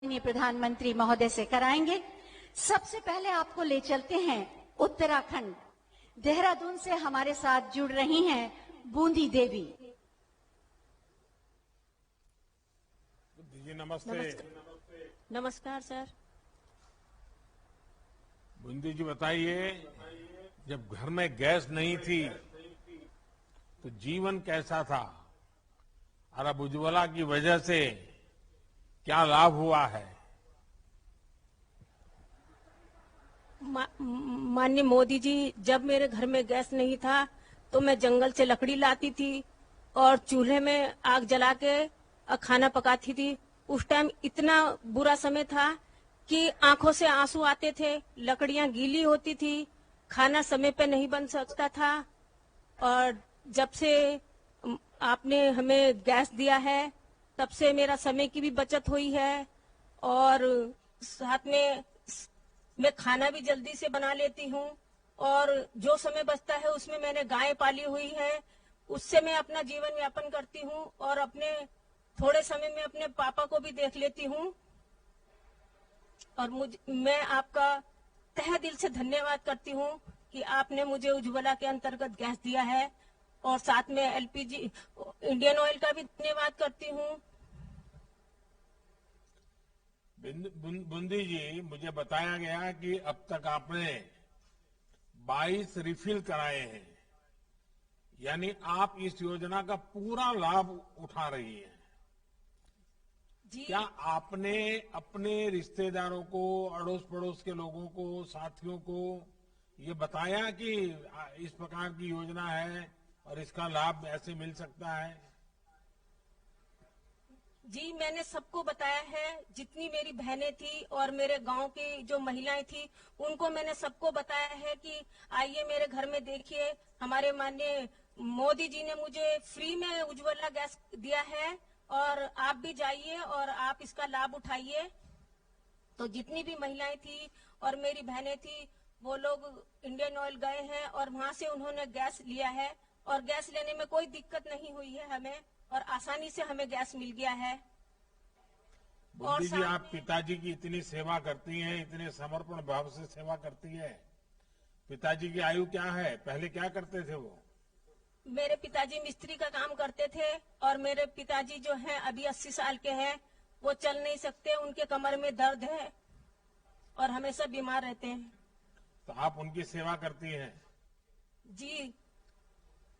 प्रधानमंत्री महोदय से कराएंगे। सबसे पहले आपको ले चलते हैं उत्तराखंड। देहरादून से हमारे साथ जुड़ रही हैं बूंदी देवी। जी नमस्ते। नमस्कार सर। बूंदी जी बताइए, जब घर में गैस नहीं थी तो जीवन कैसा था और अब उज्ज्वला की वजह से क्या लाभ हुआ है? माननीय मोदी जी, जब मेरे घर में गैस नहीं था तो मैं जंगल से लकड़ी लाती थी और चूल्हे में आग जला के खाना पकाती थी। उस टाइम इतना बुरा समय था कि आंखों से आंसू आते थे, लकड़ियां गीली होती थी, खाना समय पे नहीं बन सकता था। और जब से आपने हमें गैस दिया है तब से मेरा समय की भी बचत हुई है और साथ में मैं खाना भी जल्दी से बना लेती हूँ। और जो समय बचता है उसमें मैंने गाय पाली हुई है, उससे मैं अपना जीवन यापन करती हूँ और अपने थोड़े समय में अपने पापा को भी देख लेती हूँ। और मैं आपका तहे दिल से धन्यवाद करती हूँ कि आपने मुझे उज्ज्वला के अंतर्गत गैस दिया है और साथ में एलपीजी इंडियन ऑयल का भी धन्यवाद करती हूँ। बूंदी जी, मुझे बताया गया कि अब तक आपने 22 रिफिल कराए हैं, यानी आप इस योजना का पूरा लाभ उठा रही हैं। जी क्या आपने अपने रिश्तेदारों को, अड़ोस पड़ोस के लोगों को, साथियों को ये बताया कि इस प्रकार की योजना है और इसका लाभ ऐसे मिल सकता है? जी मैंने सबको बताया है, जितनी मेरी बहनें थी और मेरे गांव की जो महिलाएं थी उनको मैंने सबको बताया है कि आइए मेरे घर में देखिए, हमारे माननीय मोदी जी ने मुझे फ्री में उज्ज्वला गैस दिया है और आप भी जाइए और आप इसका लाभ उठाइए। तो जितनी भी महिलाएं थी और मेरी बहनें थी वो लोग इंडियन ऑयल गए हैं और वहां से उन्होंने गैस लिया है और गैस लेने में कोई दिक्कत नहीं हुई है हमें और आसानी से हमें गैस मिल गया है। बूंदी जी, आप पिताजी की इतनी सेवा करती हैं, इतने समर्पण भाव से सेवा करती है। पिताजी की आयु क्या है? पहले क्या करते थे वो? मेरे पिताजी मिस्त्री का काम करते थे और मेरे पिताजी जो हैं अभी 80 साल के हैं, वो चल नहीं सकते, उनके कमर में दर्द है और हमेशा बीमार रहते हैं। तो आप उनकी सेवा करती हैं? जी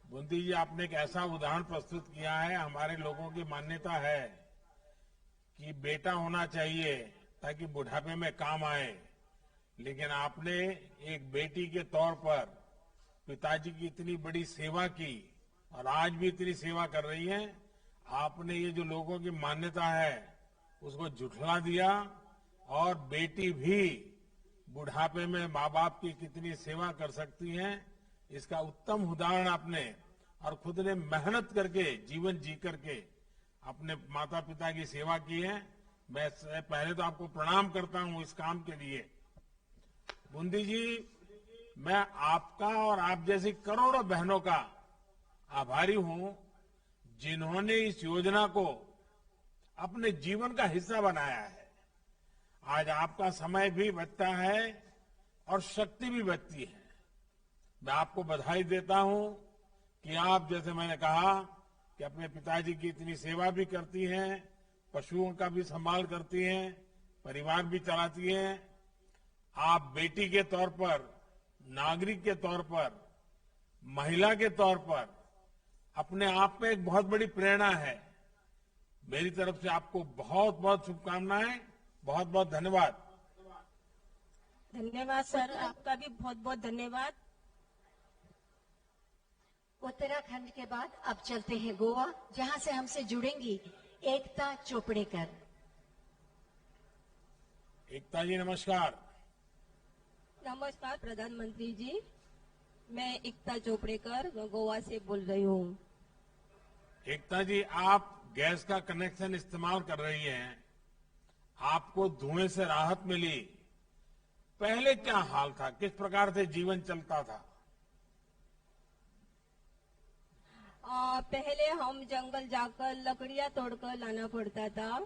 बूंदी जी, आपने एक ऐसा उदाहरण प्रस्तुत किया है। हमारे लोगों की मान्यता है कि बेटा होना चाहिए ताकि बुढ़ापे में काम आए, लेकिन आपने एक बेटी के तौर पर पिताजी की इतनी बड़ी सेवा की और आज भी इतनी सेवा कर रही हैं। आपने ये जो लोगों की मान्यता है उसको झुठला दिया और बेटी भी बुढ़ापे में माँ बाप की कितनी सेवा कर सकती हैं, इसका उत्तम उदाहरण आपने और खुद ने मेहनत करके, जीवन जी करके अपने माता पिता की सेवा की है। मैं पहले तो आपको प्रणाम करता हूं इस काम के लिए। बूंदी जी, मैं आपका और आप जैसी करोड़ों बहनों का आभारी हूं जिन्होंने इस योजना को अपने जीवन का हिस्सा बनाया है। आज आपका समय भी बचता है और शक्ति भी बचती है। मैं आपको बधाई देता हूं कि आप, जैसे मैंने कहा, कि अपने पिताजी की इतनी सेवा भी करती हैं, पशुओं का भी संभाल करती हैं, परिवार भी चलाती हैं। आप बेटी के तौर पर, नागरिक के तौर पर, महिला के तौर पर अपने आप में एक बहुत बड़ी प्रेरणा है। मेरी तरफ से आपको बहुत बहुत शुभकामनाएं, बहुत बहुत धन्यवाद। धन्यवाद सर, आपका भी बहुत बहुत धन्यवाद। उत्तराखंड के बाद अब चलते हैं गोवा, जहां से हमसे जुड़ेंगी एकता चोपड़ेकर। एकता जी नमस्कार। नमस्कार प्रधानमंत्री जी, मैं एकता चोपड़ेकर गोवा से बोल रही हूँ। एकता जी, आप गैस का कनेक्शन इस्तेमाल कर रही हैं, आपको धुएं से राहत मिली। पहले क्या हाल था, किस प्रकार से जीवन चलता था? पहले हम जंगल जाकर लकड़ियां तोड़कर लाना पड़ता था,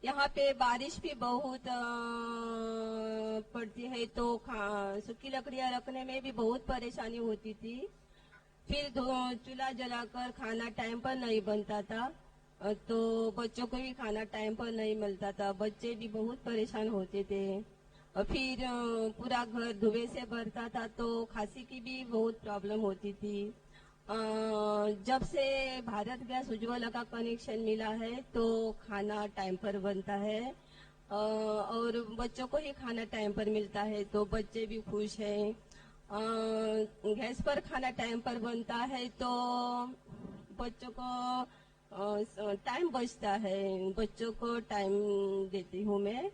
यहाँ पे बारिश भी बहुत पड़ती है, तो सूखी लकड़ियाँ रखने में भी बहुत परेशानी होती थी। फिर चूल्हा जलाकर खाना टाइम पर नहीं बनता था, तो बच्चों को भी खाना टाइम पर नहीं मिलता था, बच्चे भी बहुत परेशान होते थे। और फिर पूरा घर धुएं से भरता था, तो खांसी की भी बहुत प्रॉब्लम होती थी। जब से भारत गैस उज्ज्वला का कनेक्शन मिला है, तो खाना टाइम पर बनता है और बच्चों को ही खाना टाइम पर मिलता है, तो बच्चे भी खुश हैं। गैस पर खाना टाइम पर बनता है तो बच्चों को टाइम बचता है, बच्चों को टाइम देती हूँ मैं।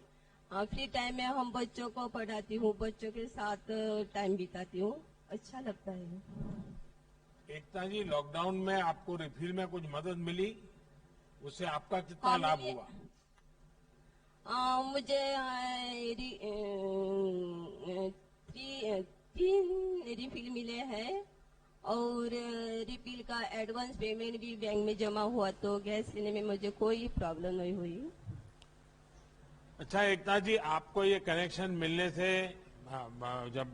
फ्री टाइम में हम बच्चों को पढ़ाती हूँ, बच्चों के साथ टाइम बिताती हूँ, अच्छा लगता है। एकता जी, लॉकडाउन में आपको रिफिल में कुछ मदद मिली, उससे आपका कितना लाभ हुआ? मुझे 3 रिफिल मिले हैं और रिफिल का एडवांस पेमेंट भी बैंक में जमा हुआ, तो गैस लेने में मुझे कोई प्रॉब्लम नहीं हुई। अच्छा एकता जी, आपको ये कनेक्शन मिलने से जब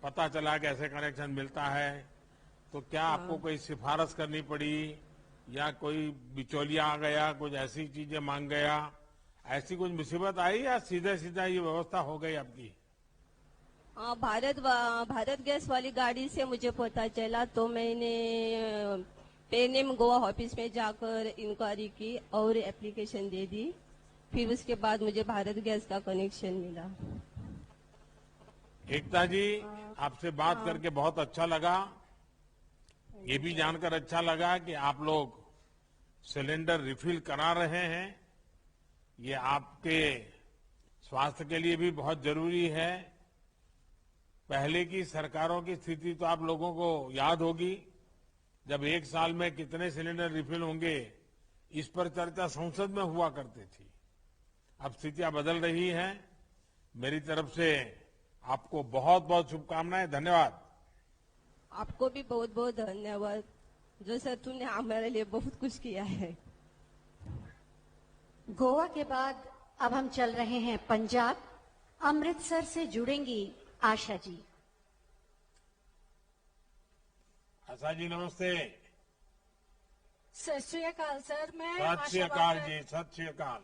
पता चला कि ऐसे कनेक्शन मिलता है, तो क्या आपको कोई सिफारिश करनी पड़ी या कोई बिचौलिया आ गया, कुछ ऐसी चीजें मांग गया, ऐसी कुछ मुसीबत आई या सीधे सीधा ये व्यवस्था हो गई आपकी? भारत गैस वाली गाड़ी से मुझे पता चला, तो मैंने पेनेम गोवा ऑफिस में जाकर इंक्वायरी की और एप्लीकेशन दे दी। फिर उसके बाद मुझे भारत गैस का कनेक्शन मिला। एकता जी, आपसे बात करके बहुत अच्छा लगा। ये भी जानकर अच्छा लगा कि आप लोग सिलेंडर रिफिल करा रहे हैं। ये आपके स्वास्थ्य के लिए भी बहुत जरूरी है। पहले की सरकारों की स्थिति तो आप लोगों को याद होगी, जब एक साल में कितने सिलेंडर रिफिल होंगे, इस पर चर्चा संसद में हुआ करती थी। अब स्थितियां बदल रही हैं। मेरी तरफ से आपको बहुत बहुत शुभकामनाएं, धन्यवाद। आपको भी बहुत बहुत धन्यवाद, जो सर तुमने हमारे लिए बहुत कुछ किया है। गोवा के बाद अब हम चल रहे हैं पंजाब। अमृतसर से जुड़ेंगी आशा जी। आशा जी नमस्ते। सत श्री अकाल सर, मैं सत श्री अकाल जी, सत श्री अकाल।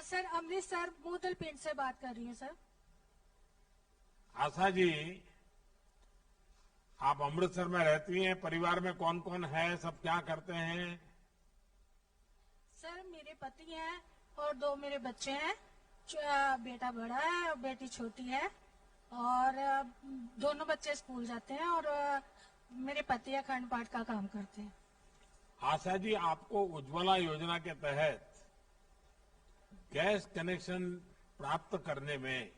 सर अमृतसर मूदल पिंड से बात कर रही हूँ सर। आशा जी, आप अमृतसर में रहती हैं, परिवार में कौन कौन है, सब क्या करते हैं? सर मेरे पति हैं और 2 मेरे बच्चे हैं। बेटा बड़ा है और बेटी छोटी है, और दोनों बच्चे स्कूल जाते हैं और मेरे पति अखंड पाठ का काम करते हैं। आशा जी, आपको उज्ज्वला योजना के तहत गैस कनेक्शन प्राप्त करने में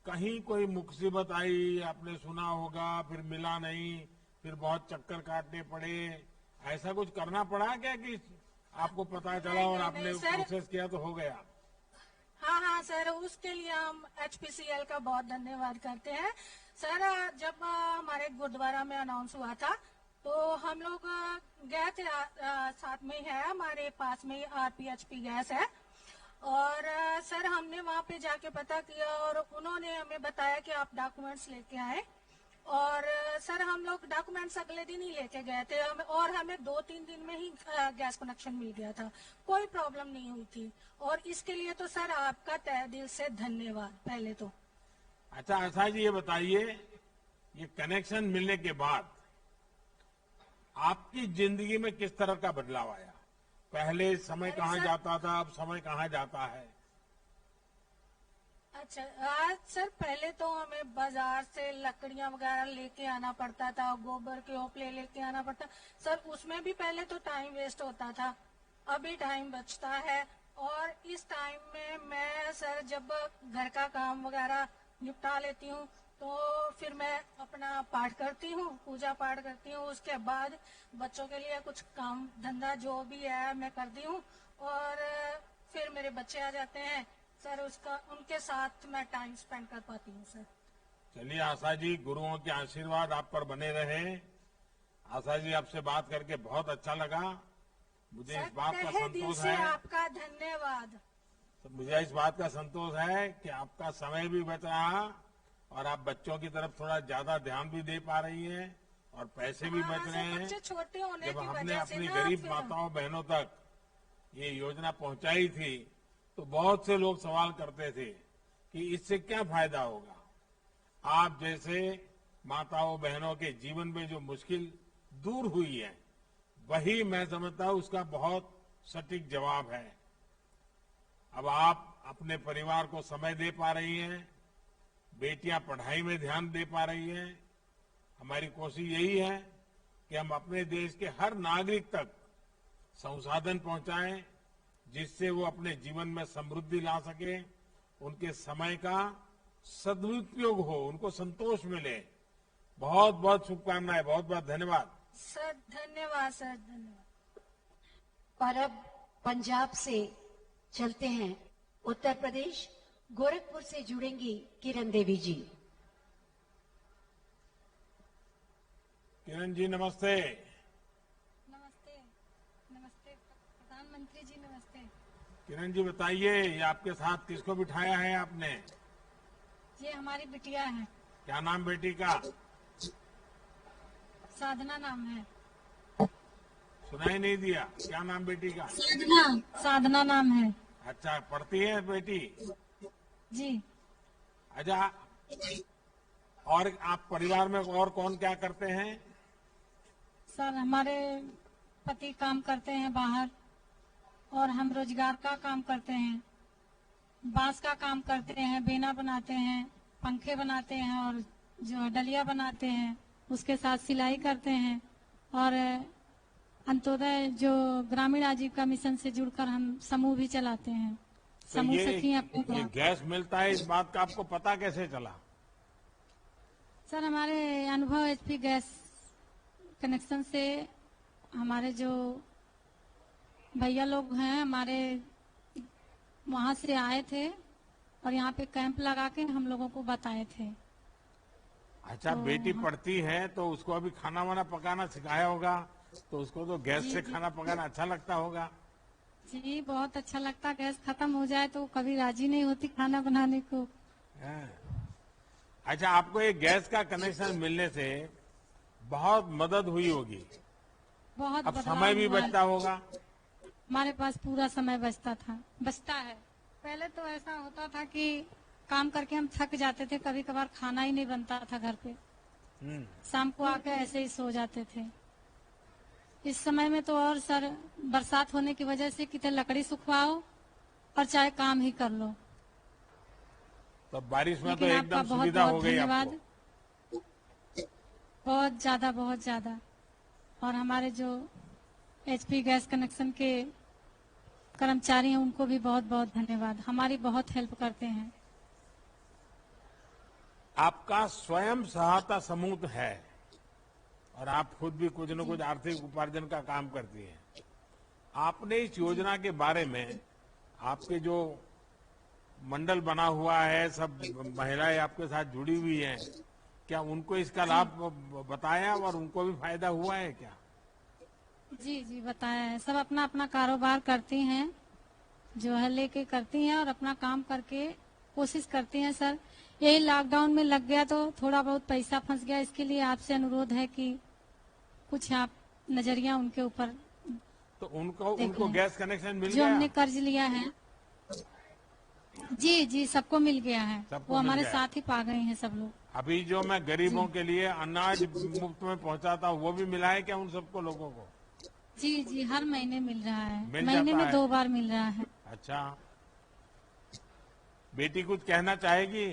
कहीं कोई मुसीबत आई, आपने सुना होगा, फिर मिला नहीं, फिर बहुत चक्कर काटने पड़े, ऐसा कुछ करना पड़ा क्या कि आपको पता चला और आपने प्रोसेस किया तो हो गया? हाँ सर, उसके लिए हम HPCL का बहुत धन्यवाद करते हैं। सर जब हमारे गुरुद्वारा में अनाउंस हुआ था, तो हम लोग गए थे, साथ में है हमारे पास में RPHP गैस है, और सर हमने वहाँ पे जाके पता किया और उन्होंने हमें बताया कि आप डॉक्यूमेंट्स लेके आए, और सर हम लोग डॉक्यूमेंट्स अगले दिन ही लेके गए थे और हमें 2-3 दिन में ही गैस कनेक्शन मिल गया था, कोई प्रॉब्लम नहीं हुई थी। और इसके लिए तो सर आपका तहे दिल से धन्यवाद पहले तो। अच्छा आशा जी, ये बताइए, ये कनेक्शन मिलने के बाद आपकी जिंदगी में किस तरह का बदलाव आया? पहले समय कहाँ जाता था, अब समय कहाँ जाता है? अच्छा, आज सर पहले तो हमें बाजार से लकड़ियां वगैरह लेके आना पड़ता था, गोबर के ओपले लेके आना पड़ता सर, उसमें भी पहले तो टाइम वेस्ट होता था, अभी टाइम बचता है। और इस टाइम में मैं सर जब घर का काम वगैरह निपटा लेती हूँ, तो फिर मैं अपना पाठ करती हूँ, पूजा पाठ करती हूँ, उसके बाद बच्चों के लिए कुछ काम धंधा जो भी है मैं करती हूँ, और फिर मेरे बच्चे आ जाते हैं सर, उनके साथ मैं टाइम स्पेंड कर पाती हूँ सर। चलिए आशा जी, गुरुओं के आशीर्वाद आप पर बने रहे। आशा जी, आपसे बात करके बहुत अच्छा लगा। मुझे सर, इस बात का तहे दिल संतोष से है, आपका धन्यवाद। तो मुझे इस बात का संतोष है कि आपका समय भी बच रहा और आप बच्चों की तरफ थोड़ा ज्यादा ध्यान भी दे पा रही हैं और पैसे भी बच रहे हैं। बच्चे छोटे होने जब की हमने वजह से अपनी ना गरीब फिर- माताओं बहनों तक ये योजना पहुंचाई थी तो बहुत से लोग सवाल करते थे कि इससे क्या फायदा होगा। आप जैसे माताओं बहनों के जीवन में जो मुश्किल दूर हुई है, वही मैं समझता हूं उसका बहुत सटीक जवाब है। अब आप अपने परिवार को समय दे पा रही हैं, बेटियां पढ़ाई में ध्यान दे पा रही हैं। हमारी कोशिश यही है कि हम अपने देश के हर नागरिक तक संसाधन पहुंचाएं जिससे वो अपने जीवन में समृद्धि ला सके, उनके समय का सदुपयोग हो, उनको संतोष मिले। बहुत बहुत शुभकामनाएं, बहुत बहुत धन्यवाद। सर धन्यवाद, सर धन्यवाद। और अब पंजाब से चलते हैं उत्तर प्रदेश, गोरखपुर से जुड़ेंगी किरण देवी जी। किरण जी नमस्ते। नमस्ते। नमस्ते प्रधानमंत्री जी, नमस्ते। किरण जी बताइए, ये आपके साथ किसको बिठाया है आपने? ये हमारी बिटिया है, क्या नाम बेटी का? साधना नाम है। सुनाई नहीं दिया, क्या नाम बेटी का? साधना नाम है अच्छा, पढ़ती है बेटी? जी। अच्छा, और आप परिवार में और कौन क्या करते हैं? सर हमारे पति काम करते हैं बाहर और हम रोजगार का काम करते हैं। बांस का काम करते हैं, बेना बनाते हैं, पंखे बनाते हैं और जो डलिया बनाते हैं, उसके साथ सिलाई करते हैं। और अंत्योदय जो ग्रामीण आजीविका मिशन से जुड़कर हम समूह भी चलाते हैं। तो समूह ये सखी अपने गाँव। गैस मिलता है, इस बात का आपको पता कैसे चला? सर हमारे अनुभव एचपी गैस कनेक्शन से हमारे जो भैया लोग हैं हमारे वहां से आए थे और यहाँ पे कैंप लगा के हम लोगों को बताए थे। अच्छा, बेटी पढ़ती है तो उसको अभी खाना वाना पकाना सिखाया होगा, तो उसको तो गैस से खाना पकाना अच्छा लगता होगा। जी बहुत अच्छा लगता। गैस खत्म हो जाए तो कभी राजी नहीं होती खाना बनाने को। अच्छा, आपको ये गैस का कनेक्शन मिलने से बहुत मदद हुई होगी। बहुत अब बदलाव समय भी हुआ है। बचता होगा। हमारे पास पूरा समय बचता है। पहले तो ऐसा होता था कि काम करके हम थक जाते थे, कभी कभार खाना ही नहीं बनता था घर पे, शाम को आके ऐसे ही सो जाते थे। इस समय में तो और सर बरसात होने की वजह से कितने लकड़ी सुखवाओ और चाहे काम ही कर लो। तो बारिश में तो लेकिन एकदम आपका बहुत सुविधा हो बहुत गई धन्यवाद। आपको। बहुत ज्यादा। और हमारे जो एचपी गैस कनेक्शन के कर्मचारी हैं उनको भी बहुत बहुत धन्यवाद, हमारी बहुत हेल्प करते हैं। आपका स्वयं सहायता समूह है और आप खुद भी कुछ न कुछ आर्थिक उपार्जन का काम करती हैं। आपने इस योजना के बारे में, आपके जो मंडल बना हुआ है, सब महिलाएं आपके साथ जुड़ी हुई हैं, क्या उनको इसका लाभ बताया और उनको भी फायदा हुआ है क्या? जी बताया है। सब अपना अपना कारोबार करती हैं, जो है लेके करती हैं और अपना काम करके कोशिश करती हैं। सर यही लॉकडाउन में लग गया तो थोड़ा बहुत पैसा फंस गया, इसके लिए आपसे अनुरोध है कि कुछ आप नजरिया उनके ऊपर। तो उनको गैस कनेक्शन मिल जो गया? हमने कर्ज लिया है जी सबको मिल गया है। सबको वो मिल हमारे गया। साथ ही पा गए हैं सब लोग। अभी जो मैं गरीबों के लिए अनाज मुफ्त में पहुंचाता हूँ, वो भी मिला है क्या उन सबको लोगों को? जी हर महीने मिल रहा है, मिल महीने जाता में है। 2 बार मिल रहा है। अच्छा, बेटी कुछ कहना चाहेगी?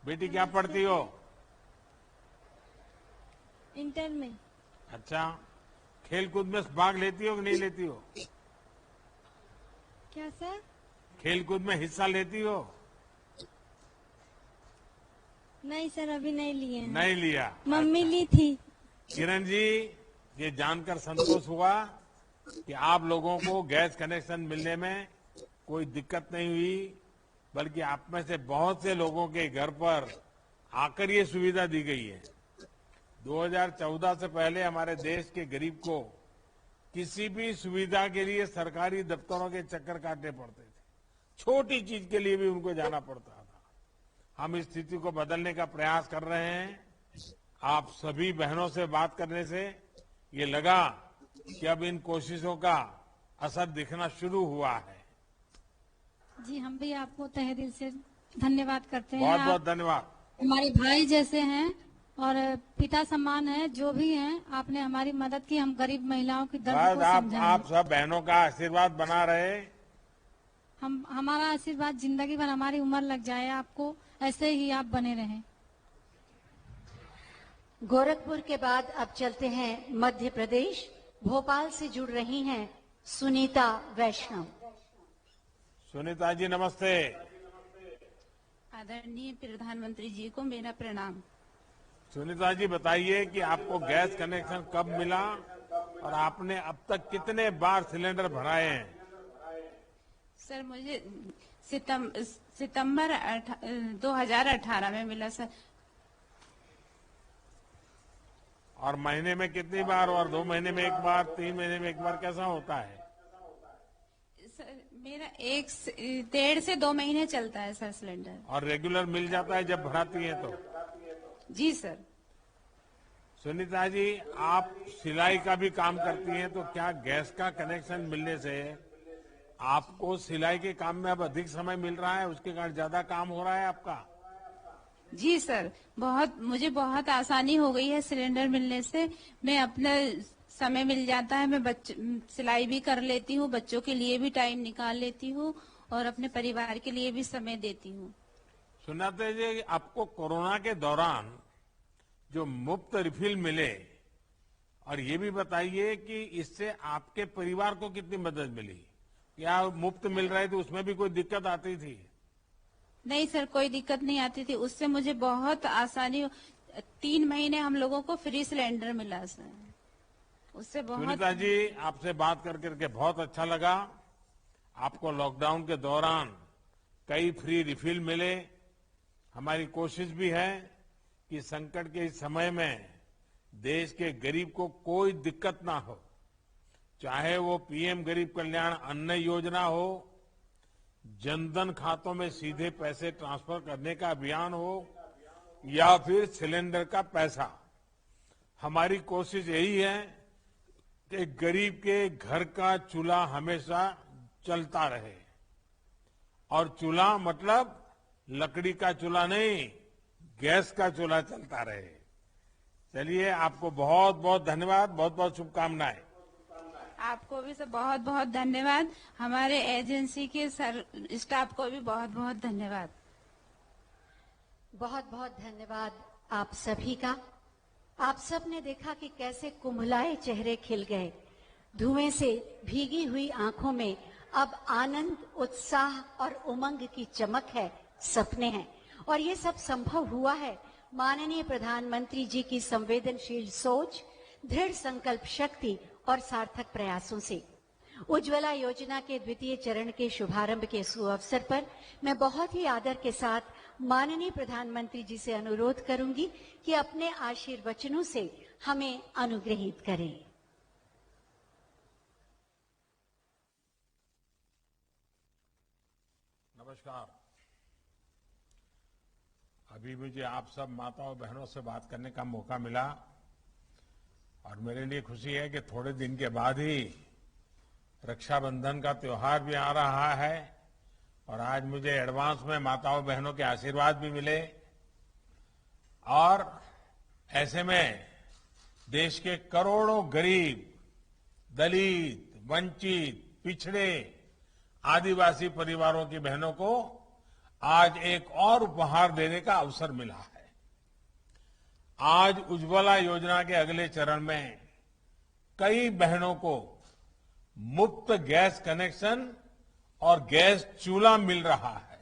बेटी क्या पढ़ती हो? इंटर में। अच्छा, खेल कूद में भाग लेती हो कि नहीं लेती हो? क्या सर? खेल कूद में हिस्सा लेती हो? नहीं सर, अभी नहीं लिए हैं। नहीं लिया। मम्मी ली थी। किरण जी, ये जानकर संतोष हुआ कि आप लोगों को गैस कनेक्शन मिलने में कोई दिक्कत नहीं हुई, बल्कि आप में से बहुत से लोगों के घर पर आकर ये सुविधा दी गई है। 2014 से पहले हमारे देश के गरीब को किसी भी सुविधा के लिए सरकारी दफ्तरों के चक्कर काटने पड़ते थे। छोटी चीज के लिए भी उनको जाना पड़ता था। हम इस स्थिति को बदलने का प्रयास कर रहे हैं। आप सभी बहनों से बात करने से ये लगा कि अब इन कोशिशों का असर दिखना शुरू हुआ है। जी, हम भी आपको तहे दिल से धन्यवाद करते हैं। बहुत बहुत धन्यवाद। हमारे भाई जैसे हैं और पिता समान है। जो भी हैं, आपने हमारी मदद की। हम गरीब महिलाओं की दर्द को समझा। आप सब बहनों का आशीर्वाद बना रहे। हमारा आशीर्वाद जिंदगी भर, हमारी उम्र लग जाए आपको, ऐसे ही आप बने रहें। गोरखपुर के बाद अब चलते हैं मध्य प्रदेश। भोपाल से जुड़ रही हैं सुनीता वैष्णव। सुनीता जी नमस्ते। आदरणीय प्रधानमंत्री जी को मेरा प्रणाम। सुनीता जी बताइए कि आपको गैस कनेक्शन कब मिला और आपने अब तक कितने बार सिलेंडर भराए हैं? सर, मुझे सितंबर 2018 में मिला सर। और महीने में कितनी बार? और 2 महीने में एक बार, 3 महीने में एक बार, कैसा होता है? सर, मेरा 1.5 से 2 महीने चलता है सर सिलेंडर। और रेगुलर मिल जाता है जब भराती है तो? जी सर। सुनीता जी, आप सिलाई का भी काम करती हैं, तो क्या गैस का कनेक्शन मिलने से आपको सिलाई के काम में अब अधिक समय मिल रहा है? उसके कारण ज्यादा काम हो रहा है आपका? जी सर, मुझे बहुत आसानी हो गई है सिलेंडर मिलने से। मैं अपना समय मिल जाता है। मैं सिलाई भी कर लेती हूँ, बच्चों के लिए भी टाइम निकाल लेती हूँ और अपने परिवार के लिए भी समय देती हूँ। सुनाते जी, आपको कोरोना के दौरान जो मुफ्त रिफिल मिले, और ये भी बताइए कि इससे आपके परिवार को कितनी मदद मिली? क्या मुफ्त मिल रहे थे, उसमें भी कोई दिक्कत आती थी? नहीं सर, कोई दिक्कत नहीं आती थी। उससे मुझे बहुत आसानी। 3 महीने हम लोगों को फ्री सिलेंडर मिला सर। उससे बहुत। सुनीता जी, आपसे बात करके बहुत अच्छा लगा। आपको लॉकडाउन के दौरान कई फ्री रिफिल मिले। हमारी कोशिश भी है कि संकट के इस समय में देश के गरीब को कोई दिक्कत ना हो, चाहे वो पीएम गरीब कल्याण अन्न योजना हो, जनधन खातों में सीधे पैसे ट्रांसफर करने का अभियान हो, या फिर सिलेंडर का पैसा। हमारी कोशिश यही है कि गरीब के घर का चूल्हा हमेशा चलता रहे। और चूल्हा मतलब लकड़ी का चूल्हा नहीं, गैस का चूल्हा चलता रहे। चलिए, आपको बहुत बहुत धन्यवाद, बहुत बहुत शुभकामनाएं। आपको भी सर बहुत बहुत धन्यवाद। हमारे एजेंसी के स्टाफ को भी बहुत बहुत धन्यवाद। बहुत बहुत धन्यवाद आप सभी का। आप सब ने देखा कि कैसे कुम्हलाए चेहरे खिल गए। धुएं से भीगी हुई आंखों में अब आनंद, उत्साह और उमंग की चमक है, सपने हैं। और ये सब संभव हुआ है माननीय प्रधानमंत्री जी की संवेदनशील सोच, दृढ़ संकल्प शक्ति और सार्थक प्रयासों से। उज्ज्वला योजना के द्वितीय चरण के शुभारंभ के सुअवसर पर मैं बहुत ही आदर के साथ माननीय प्रधानमंत्री जी से अनुरोध करूंगी कि अपने आशीर्वचनों से हमें अनुग्रहित करें। नमस्कार। अभी मुझे आप सब माताओं बहनों से बात करने का मौका मिला और मेरे लिए खुशी है कि थोड़े दिन के बाद ही रक्षाबंधन का त्योहार भी आ रहा है और आज मुझे एडवांस में माताओं बहनों के आशीर्वाद भी मिले। और ऐसे में देश के करोड़ों गरीब, दलित, वंचित, पिछड़े, आदिवासी परिवारों की बहनों को आज एक और उपहार देने का अवसर मिला है। आज उज्ज्वला योजना के अगले चरण में कई बहनों को मुफ्त गैस कनेक्शन और गैस चूल्हा मिल रहा है।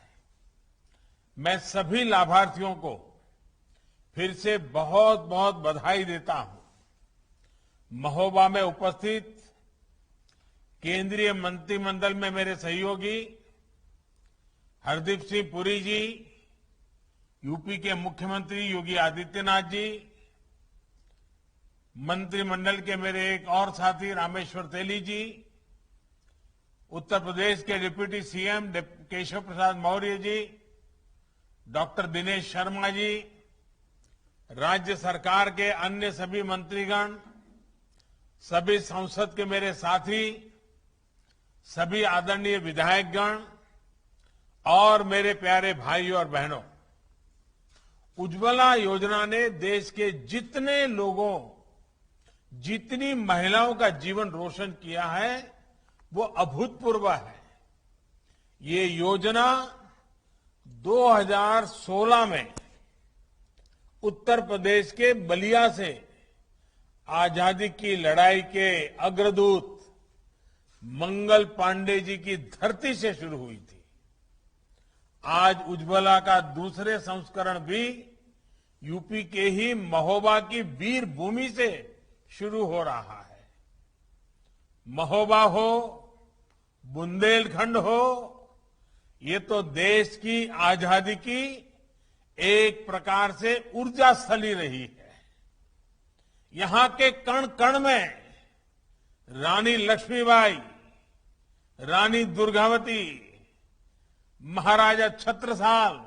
मैं सभी लाभार्थियों को फिर से बहुत बहुत बधाई देता हूं। महोबा में उपस्थित केंद्रीय मंत्रिमंडल में मेरे सहयोगी हरदीप सिंह पुरी जी, यूपी के मुख्यमंत्री योगी आदित्यनाथ जी, मंत्रिमंडल के मेरे एक और साथी रामेश्वर तेली जी, उत्तर प्रदेश के deputy CM Keshav Prasad Maurya ji, doctor Dinesh Sharma ji, राज्य सरकार के अन्य सभी मंत्रीगण, सभी संसद के मेरे साथी, सभी आदरणीय विधायकगण और मेरे प्यारे भाइयों और बहनों, उज्ज्वला योजना ने देश के जितने लोगों, जितनी महिलाओं का जीवन रोशन किया है वो अभूतपूर्व है। ये योजना 2016 में उत्तर प्रदेश के बलिया से आजादी की लड़ाई के अग्रदूत मंगल पांडे जी की धरती से शुरू हुई थी। आज उज्ज्वला का दूसरे संस्करण भी यूपी के ही महोबा की वीर भूमि से शुरू हो रहा है। महोबा हो, बुंदेलखंड हो, ये तो देश की आजादी की एक प्रकार से ऊर्जा स्थली रही है। यहां के कण कण में रानी लक्ष्मीबाई, रानी दुर्गावती, महाराजा छत्रसाल,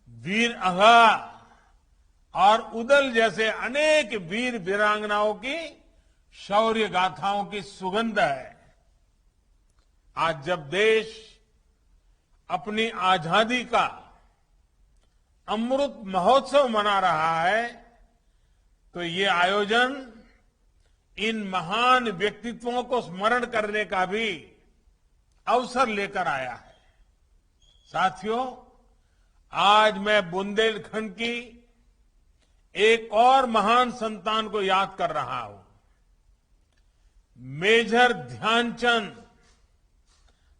वीर अघा और उदल जैसे अनेक वीर वीरांगनाओं की शौर्य गाथाओं की सुगंध है। आज जब देश अपनी आजादी का अमृत महोत्सव मना रहा है, तो ये आयोजन इन महान व्यक्तित्वों को स्मरण करने का भी अवसर लेकर आया है। साथियों, आज मैं बुंदेलखंड की एक और महान संतान को याद कर रहा हूं। मेजर ध्यानचंद,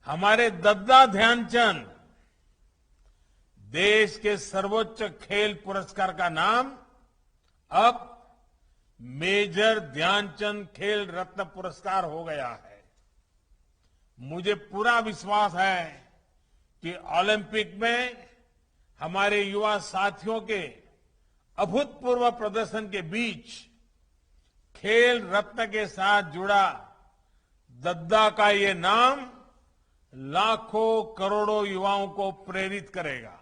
हमारे दद्दा ध्यानचंद। देश के सर्वोच्च खेल पुरस्कार का नाम अब मेजर ध्यानचंद खेल रत्न पुरस्कार हो गया है। मुझे पूरा विश्वास है कि ओलंपिक में हमारे युवा साथियों के अभूतपूर्व प्रदर्शन के बीच खेल रत्न के साथ जुड़ा दद्दा का ये नाम लाखों करोड़ों युवाओं को प्रेरित करेगा।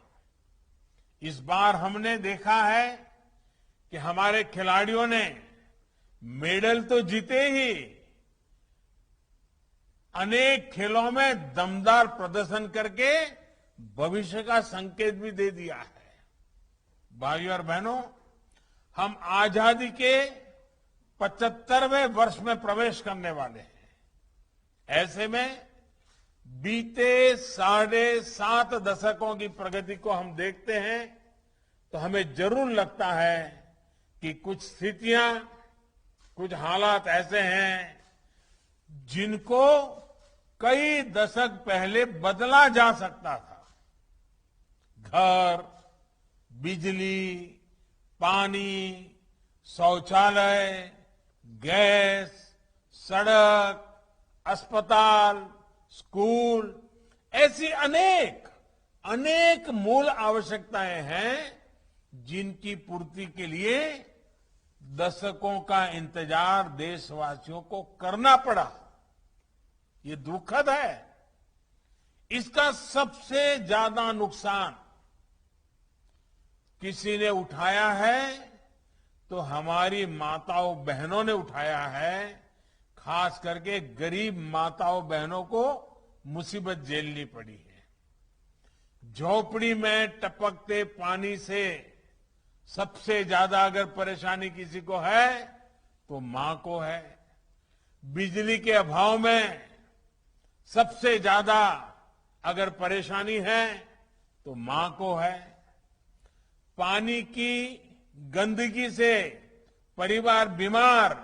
इस बार हमने देखा है कि हमारे खिलाड़ियों ने मेडल तो जीते ही, अनेक खेलों में दमदार प्रदर्शन करके भविष्य का संकेत भी दे दिया है। भाइयों और बहनों, हम आजादी के 75वें वर्ष में प्रवेश करने वाले हैं। ऐसे में बीते 7.5 दशकों की प्रगति को हम देखते हैं तो हमें जरूर लगता है कि कुछ स्थितियां, कुछ हालात ऐसे हैं जिनको कई दशक पहले बदला जा सकता था। घर, बिजली, पानी, शौचालय, गैस, सड़क, अस्पताल, स्कूल, ऐसी अनेक मूल आवश्यकताएं हैं जिनकी पूर्ति के लिए दशकों का इंतजार देशवासियों को करना पड़ा। ये दुखद है। इसका सबसे ज्यादा नुकसान किसी ने उठाया है तो हमारी माताओं बहनों ने उठाया है। खास करके गरीब माताओं बहनों को मुसीबत झेलनी पड़ी है। झोपड़ी में टपकते पानी से सबसे ज्यादा अगर परेशानी किसी को है तो मां को है। बिजली के अभाव में सबसे ज्यादा अगर परेशानी है तो मां को है। पानी की गंदगी से परिवार बीमार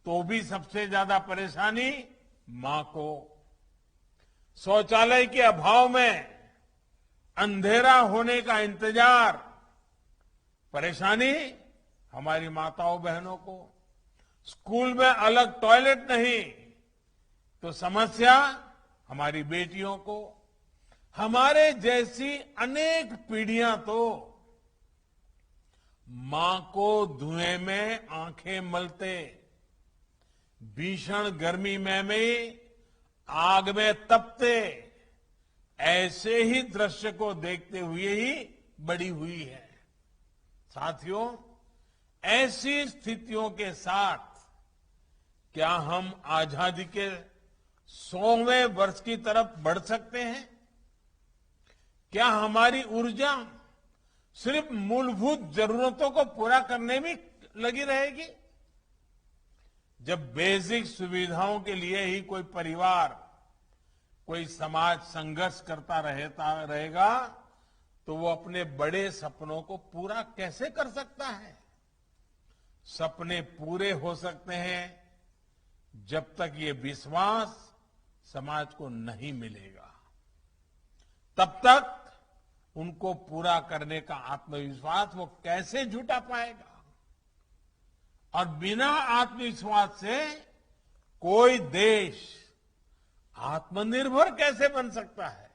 तो भी सबसे ज्यादा परेशानी मां को। शौचालय के अभाव में अंधेरा होने का इंतजार, परेशानी हमारी माताओं बहनों को। स्कूल में अलग टॉयलेट नहीं तो समस्या हमारी बेटियों को। हमारे जैसी अनेक पीढ़ियां तो मां को धुएं में आंखें मलते, भीषण गर्मी में भी आग में तपते, ऐसे ही दृश्य को देखते हुए ही बड़ी हुई है। साथियों, ऐसी स्थितियों के साथ क्या हम आजादी के 100वें वर्ष की तरफ बढ़ सकते हैं? क्या हमारी ऊर्जा सिर्फ मूलभूत जरूरतों को पूरा करने में लगी रहेगी? जब बेसिक सुविधाओं के लिए ही कोई परिवार, कोई समाज संघर्ष करता रहेगा तो वो अपने बड़े सपनों को पूरा कैसे कर सकता है? सपने पूरे हो सकते हैं जब तक ये विश्वास समाज को नहीं मिलेगा, तब तक उनको पूरा करने का आत्मविश्वास वो कैसे जुटा पाएगा? और बिना आत्मविश्वास से कोई देश आत्मनिर्भर कैसे बन सकता है?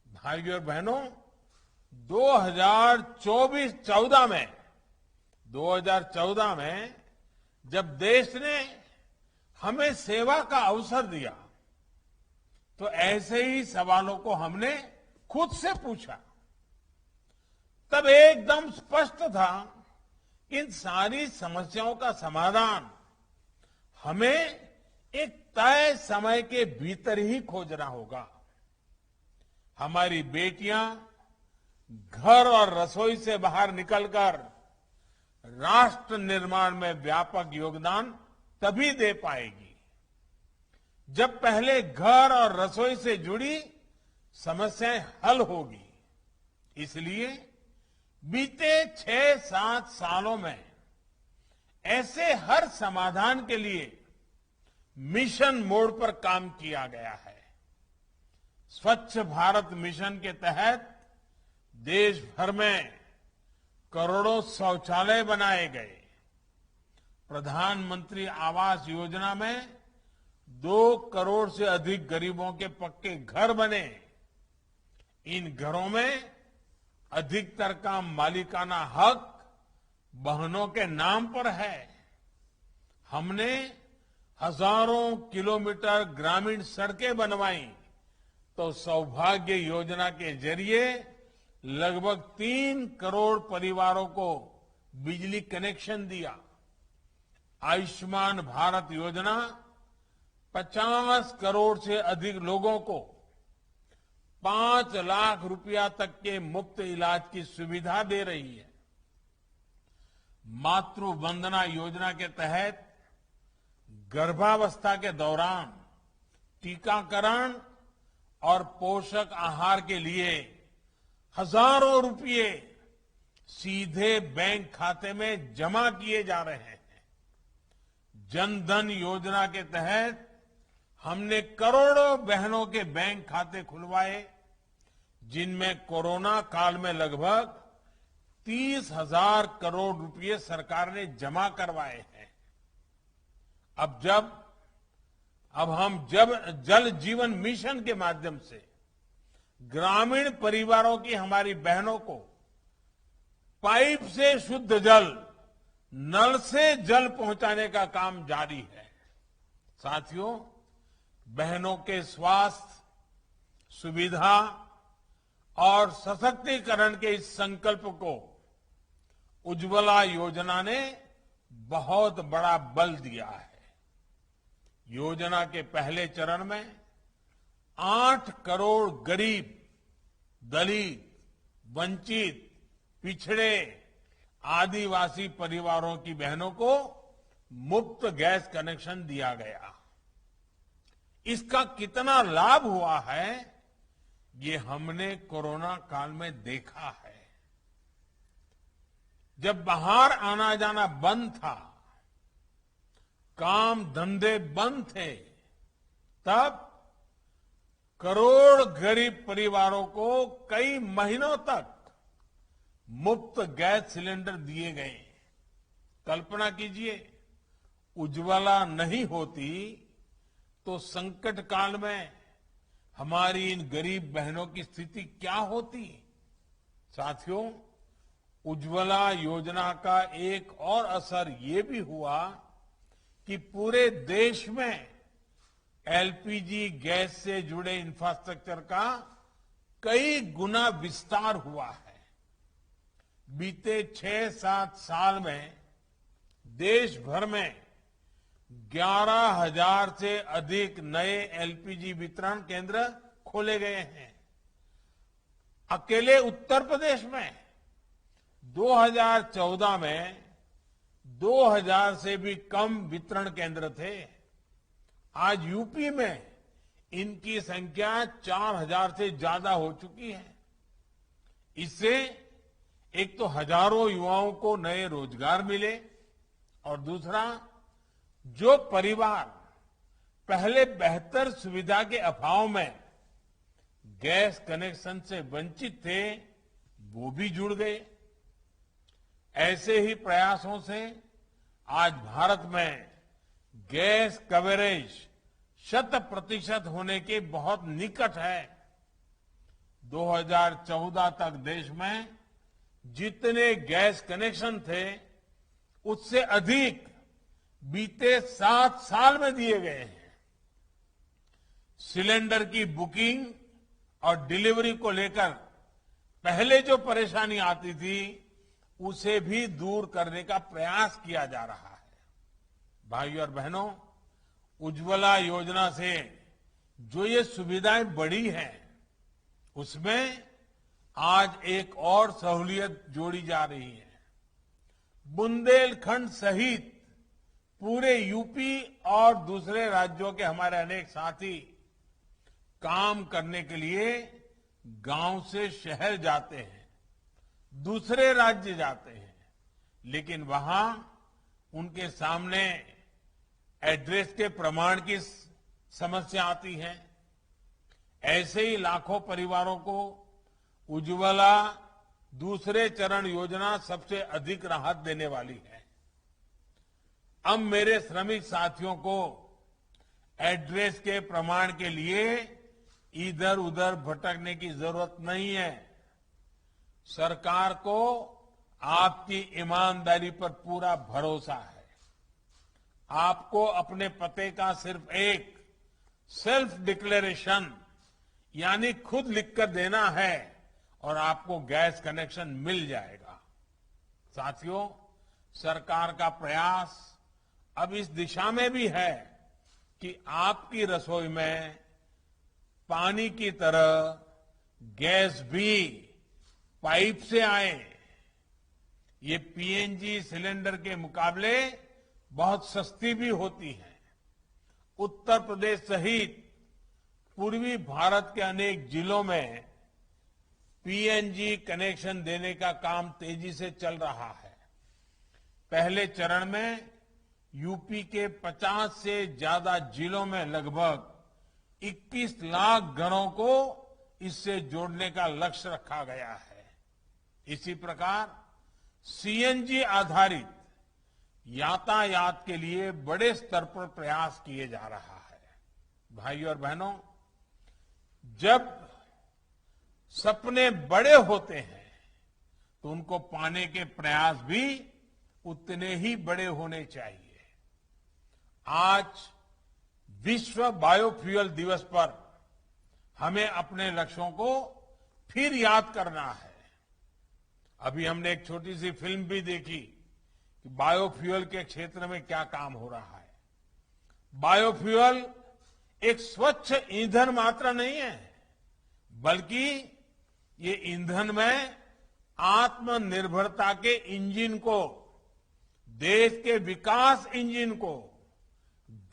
भाइयों और बहनों, 2014 में जब देश ने हमें सेवा का अवसर दिया तो ऐसे ही सवालों को हमने खुद से पूछा। तब एकदम स्पष्ट था कि इन सारी समस्याओं का समाधान हमें एक तय समय के भीतर ही खोजना होगा। हमारी बेटियां घर और रसोई से बाहर निकलकर राष्ट्र निर्माण में व्यापक योगदान तभी दे पाएगी जब पहले घर और रसोई से जुड़ी समस्याएं हल होगी। इसलिए बीते 6-7 सालों में ऐसे हर समाधान के लिए मिशन मोड पर काम किया गया है। स्वच्छ भारत मिशन के तहत देश भर में करोड़ों शौचालय बनाए गए। प्रधानमंत्री आवास योजना में 2 करोड़ से अधिक गरीबों के पक्के घर बने। इन घरों में अधिकतर का मालिकाना हक बहनों के नाम पर है। हमने हजारों किलोमीटर ग्रामीण सड़कें बनवाई तो सौभाग्य योजना के जरिए लगभग 3 करोड़ परिवारों को बिजली कनेक्शन दिया। आयुष्मान भारत योजना 50 करोड़ से अधिक लोगों को 5 लाख रुपया तक के मुफ्त इलाज की सुविधा दे रही है। मातृ वंदना योजना के तहत गर्भावस्था के दौरान टीकाकरण और पोषक आहार के लिए हजारों रुपये सीधे बैंक खाते में जमा किए जा रहे हैं। जन धन योजना के तहत हमने करोड़ों बहनों के बैंक खाते खुलवाए, जिनमें कोरोना काल में लगभग 30,000 करोड़ रुपए सरकार ने जमा करवाए हैं। अब हम जल जीवन मिशन के माध्यम से ग्रामीण परिवारों की हमारी बहनों को पाइप से शुद्ध जल, नल से जल पहुंचाने का काम जारी है। साथियों, बहनों के स्वास्थ्य, सुविधा और सशक्तिकरण के इस संकल्प को उज्ज्वला योजना ने बहुत बड़ा बल दिया है। योजना के पहले चरण में 8 करोड़ गरीब, दलित, वंचित, पिछड़े, आदिवासी परिवारों की बहनों को मुफ्त गैस कनेक्शन दिया गया। इसका कितना लाभ हुआ है, ये हमने कोरोना काल में देखा है। जब बाहर आना जाना बंद था, काम धंधे बंद थे, तब करोड़ गरीब परिवारों को कई महीनों तक मुफ्त गैस सिलेंडर दिए गए। कल्पना कीजिए, उज्ज्वला नहीं होती तो संकट काल में हमारी इन गरीब बहनों की स्थिति क्या होती। साथियों, उज्ज्वला योजना का एक और असर ये भी हुआ कि पूरे देश में एलपीजी गैस से जुड़े इंफ्रास्ट्रक्चर का कई गुना विस्तार हुआ है। बीते 6-7 साल में देश भर में 11,000 से अधिक नए एलपीजी वितरण केंद्र खोले गए हैं। अकेले उत्तर प्रदेश में 2014 में 2,000 से भी कम वितरण केंद्र थे। आज यूपी में इनकी संख्या 4,000 से ज्यादा हो चुकी है। इससे एक तो हजारों युवाओं को नए रोजगार मिले और दूसरा, जो परिवार पहले बेहतर सुविधा के अभाव में गैस कनेक्शन से वंचित थे, वो भी जुड़ गए। ऐसे ही प्रयासों से आज भारत में गैस कवरेज 100% होने के बहुत निकट है। 2014 तक देश में जितने गैस कनेक्शन थे, उससे अधिक बीते 7 साल में दिए गए हैं। सिलेंडर की बुकिंग और डिलीवरी को लेकर पहले जो परेशानी आती थी, उसे भी दूर करने का प्रयास किया जा रहा है। भाइयों और बहनों, उज्ज्वला योजना से जो ये सुविधाएं बढ़ी हैं, उसमें आज एक और सहूलियत जोड़ी जा रही है। बुंदेलखंड सहित पूरे यूपी और दूसरे राज्यों के हमारे अनेक साथी काम करने के लिए गांव से शहर जाते हैं, दूसरे राज्य जाते हैं, लेकिन वहां उनके सामने एड्रेस के प्रमाण की समस्या आती है। ऐसे ही लाखों परिवारों को उज्ज्वला दूसरे चरण योजना सबसे अधिक राहत देने वाली है। अब मेरे श्रमिक साथियों को एड्रेस के प्रमाण के लिए इधर उधर भटकने की जरूरत नहीं है। सरकार को आपकी ईमानदारी पर पूरा भरोसा है। आपको अपने पते का सिर्फ एक सेल्फ डिक्लेरेशन यानी खुद लिखकर देना है और आपको गैस कनेक्शन मिल जाएगा। साथियों, सरकार का प्रयास अब इस दिशा में भी है कि आपकी रसोई में पानी की तरह गैस भी पाइप से आए। ये पीएनजी सिलेंडर के मुकाबले बहुत सस्ती भी होती है। उत्तर प्रदेश सहित पूर्वी भारत के अनेक जिलों में पीएनजी कनेक्शन देने का काम तेजी से चल रहा है। पहले चरण में यूपी के 50 से ज्यादा जिलों में लगभग 21 लाख घरों को इससे जोड़ने का लक्ष्य रखा गया है। इसी प्रकार सीएनजी आधारित यातायात के लिए बड़े स्तर पर प्रयास किए जा रहा है। भाइयों और बहनों, जब सपने बड़े होते हैं तो उनको पाने के प्रयास भी उतने ही बड़े होने चाहिए। आज विश्व बायोफ्यूल दिवस पर हमें अपने लक्ष्यों को फिर याद करना है। अभी हमने एक छोटी सी फिल्म भी देखी कि बायोफ्यूल के क्षेत्र में क्या काम हो रहा है। बायोफ्यूल एक स्वच्छ ईंधन मात्र नहीं है, बल्कि ये ईंधन में आत्मनिर्भरता के इंजन को, देश के विकास इंजन को,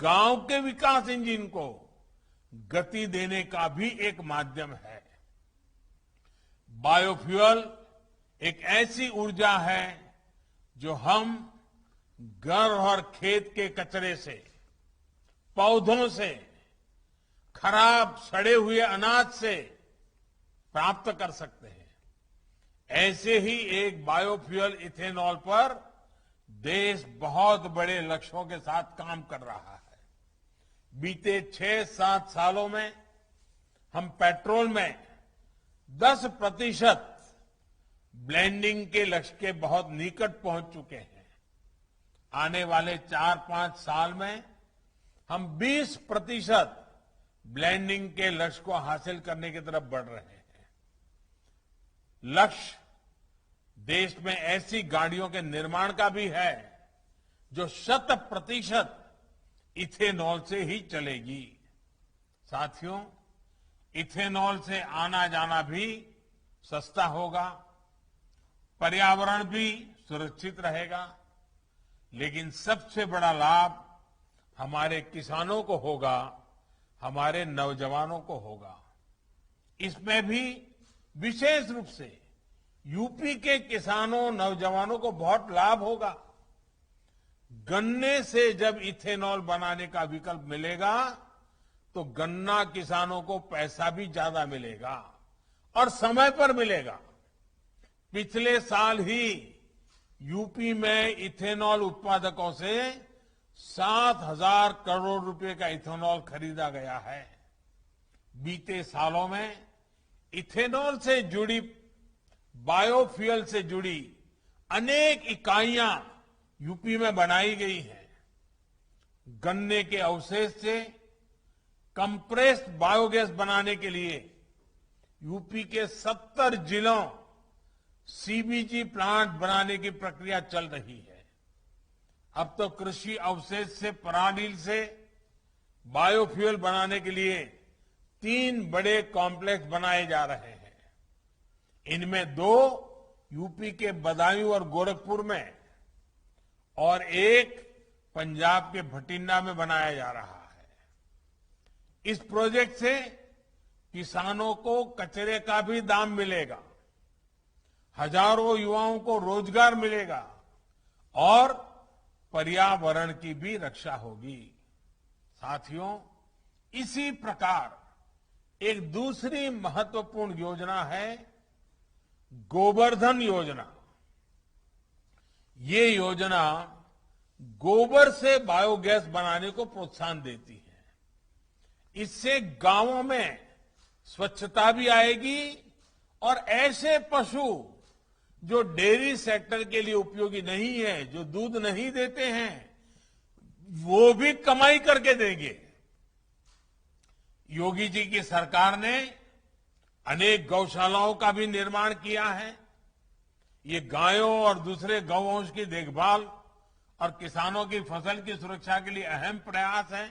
गांव के विकास इंजन को गति देने का भी एक माध्यम है। बायोफ्यूल एक ऐसी ऊर्जा है जो हम घर और खेत के कचरे से, पौधों से, खराब सड़े हुए अनाज से प्राप्त कर सकते हैं। ऐसे ही एक बायोफ्यूल इथेनॉल पर देश बहुत बड़े लक्ष्यों के साथ काम कर रहा है। बीते 6-7 सालों में हम पेट्रोल में 10% ब्लेंडिंग के लक्ष्य के बहुत निकट पहुंच चुके हैं। आने वाले 4-5 साल में हम 20% ब्लेंडिंग के लक्ष्य को हासिल करने की तरफ बढ़ रहे हैं। लक्ष्य देश में ऐसी गाड़ियों के निर्माण का भी है जो 100% इथेनॉल से ही चलेगी। साथियों, इथेनॉल से आना जाना भी सस्ता होगा, पर्यावरण भी सुरक्षित रहेगा, लेकिन सबसे बड़ा लाभ हमारे किसानों को होगा, हमारे नौजवानों को होगा। इसमें भी विशेष रूप से यूपी के किसानों नौजवानों को बहुत लाभ होगा। गन्ने से जब इथेनॉल बनाने का विकल्प मिलेगा तो गन्ना किसानों को पैसा भी ज्यादा मिलेगा और समय पर मिलेगा। पिछले साल ही यूपी में इथेनॉल उत्पादकों से 7,000 करोड़ रुपए का इथेनॉल खरीदा गया है। बीते सालों में इथेनॉल से जुड़ी, बायोफ्यूल से जुड़ी अनेक इकाइयां यूपी में बनाई गई हैं। गन्ने के अवशेष से कंप्रेस्ड बायोगैस बनाने के लिए यूपी के 70 जिलों सीबीजी प्लांट बनाने की प्रक्रिया चल रही है। अब तो कृषि अवशेष से पराली से बायोफ्यूल बनाने के लिए 3 बड़े कॉम्प्लेक्स बनाए जा रहे हैं। इनमें 2 यूपी के बदायूं और गोरखपुर में और 1 पंजाब के भटिंडा में बनाया जा रहा है। इस प्रोजेक्ट से किसानों को कचरे का भी दाम मिलेगा, हजारों युवाओं को रोजगार मिलेगा और पर्यावरण की भी रक्षा होगी। साथियों, इसी प्रकार एक दूसरी महत्वपूर्ण योजना है गोबर्धन योजना। ये योजना गोबर से बायोगैस बनाने को प्रोत्साहन देती है। इससे गांवों में स्वच्छता भी आएगी और ऐसे पशु जो डेयरी सेक्टर के लिए उपयोगी नहीं है, जो दूध नहीं देते हैं, वो भी कमाई करके देंगे। योगी जी की सरकार ने अनेक गौशालाओं का भी निर्माण किया है। ये गायों और दूसरे गौवंश की देखभाल और किसानों की फसल की सुरक्षा के लिए अहम प्रयास है।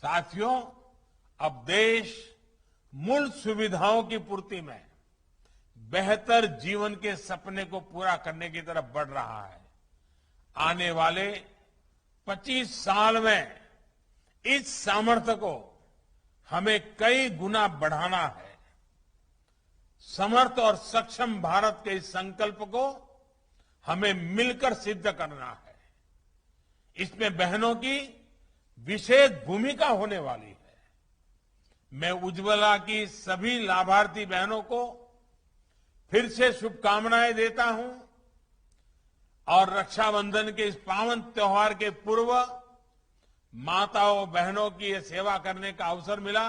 साथियों, अब देश मूल सुविधाओं की पूर्ति में बेहतर जीवन के सपने को पूरा करने की तरफ बढ़ रहा है। आने वाले 25 साल में इस सामर्थ्य को हमें कई गुना बढ़ाना है। समर्थ और सक्षम भारत के इस संकल्प को हमें मिलकर सिद्ध करना है। इसमें बहनों की विशेष भूमिका होने वाली है। मैं उज्ज्वला की सभी लाभार्थी बहनों को फिर से शुभकामनाएं देता हूं और रक्षाबंधन के इस पावन त्योहार के पूर्व माताओं बहनों की ये सेवा करने का अवसर मिला।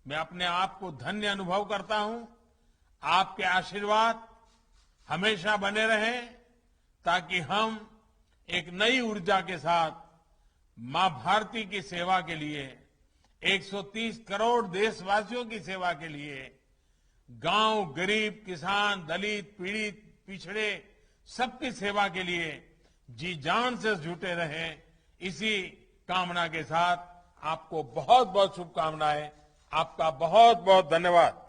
मैं अपने आप को धन्य अनुभव करता हूं। आपके आशीर्वाद हमेशा बने रहें ताकि हम एक नई ऊर्जा के साथ मां भारती की सेवा के लिए, 130 करोड़ देशवासियों की सेवा के लिए, गांव, गरीब, किसान, दलित, पीड़ित, पिछड़े सबकी सेवा के लिए जी जान से जुटे रहें। इसी कामना के साथ आपको बहुत बहुत शुभकामनाएं। आपका बहुत बहुत धन्यवाद।